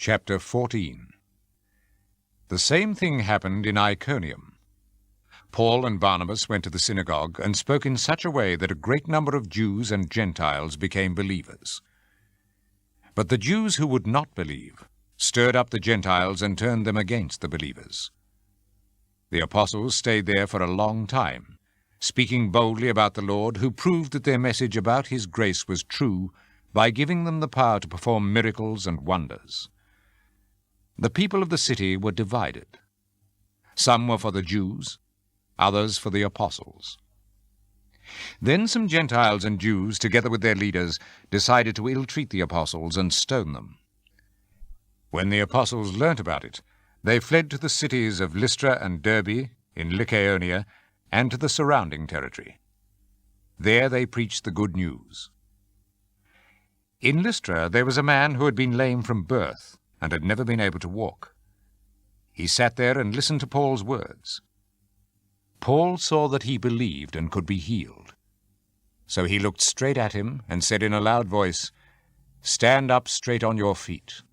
Chapter 14. The same thing happened in Iconium. Paul and Barnabas went to the synagogue and spoke in such a way that a great number of Jews and Gentiles became believers. But the Jews who would not believe stirred up the Gentiles and turned them against the believers. The apostles stayed there for a long time, speaking boldly about the Lord, who proved that their message about his grace was true by giving them the power to perform miracles and wonders. The people of the city were divided. Some were for the Jews, others for the apostles. Then some Gentiles and Jews, together with their leaders, decided to ill-treat the apostles and stone them. When the apostles learnt about it, they fled to the cities of Lystra and Derbe in Lycaonia and to the surrounding territory. There they preached the good news. In Lystra there was a man who had been lame from birth and had never been able to walk. He sat there and listened to Paul's words. Paul saw that he believed and could be healed. So he looked straight at him and said in a loud voice, "Stand up straight on your feet."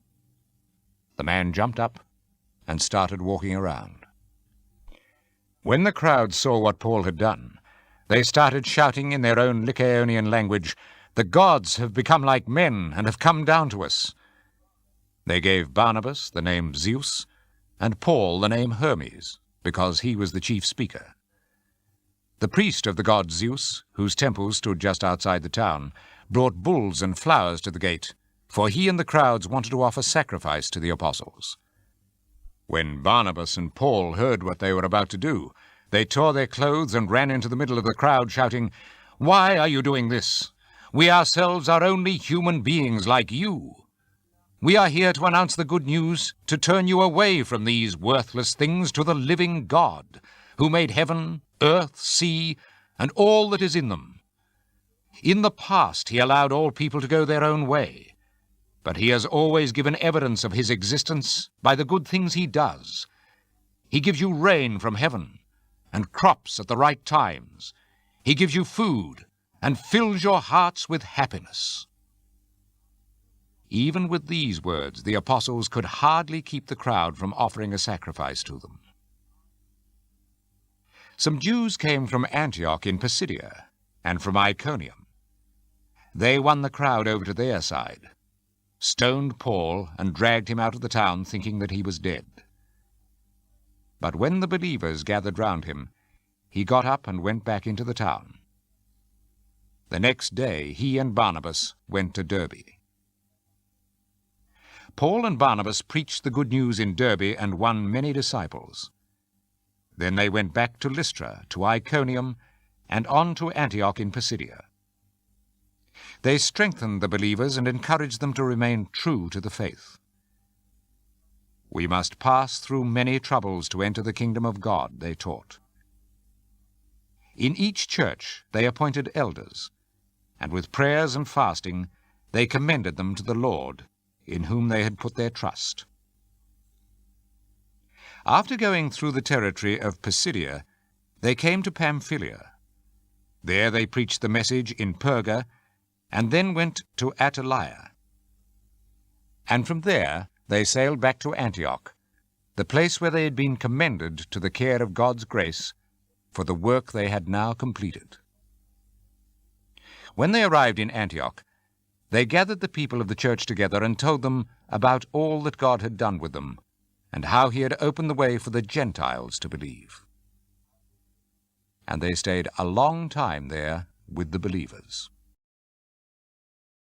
The man jumped up and started walking around. When the crowd saw what Paul had done, they started shouting in their own Lycaonian language, "The gods have become like men and have come down to us." They gave Barnabas the name Zeus and Paul the name Hermes, because he was the chief speaker. The priest of the god Zeus, whose temple stood just outside the town, brought bulls and flowers to the gate, for he and the crowds wanted to offer sacrifice to the apostles. When Barnabas and Paul heard what they were about to do, they tore their clothes and ran into the middle of the crowd, shouting, "Why are you doing this? We ourselves are only human beings like you. We are here to announce the good news, to turn you away from these worthless things to the living God, who made heaven, earth, sea, and all that is in them. In the past he allowed all people to go their own way, but he has always given evidence of his existence by the good things he does. He gives you rain from heaven and crops at the right times. He gives you food and fills your hearts with happiness." Even with these words, the apostles could hardly keep the crowd from offering a sacrifice to them. Some Jews came from Antioch in Pisidia and from Iconium. They won the crowd over to their side, stoned Paul, and dragged him out of the town, thinking that he was dead. But when the believers gathered round him, he got up and went back into the town. The next day he and Barnabas went to Derbe. Paul and Barnabas preached the good news in Derbe and won many disciples. Then they went back to Lystra, to Iconium, and on to Antioch in Pisidia. They strengthened the believers and encouraged them to remain true to the faith. "We must pass through many troubles to enter the kingdom of God," they taught. In each church they appointed elders, and with prayers and fasting they commended them to the Lord, in whom they had put their trust. After going through the territory of Pisidia, they came to Pamphylia. There they preached the message in Perga, and then went to Attalia. And from there they sailed back to Antioch, the place where they had been commended to the care of God's grace for the work they had now completed. When they arrived in Antioch, they gathered the people of the church together and told them about all that God had done with them, and how he had opened the way for the Gentiles to believe. And they stayed a long time there with the believers.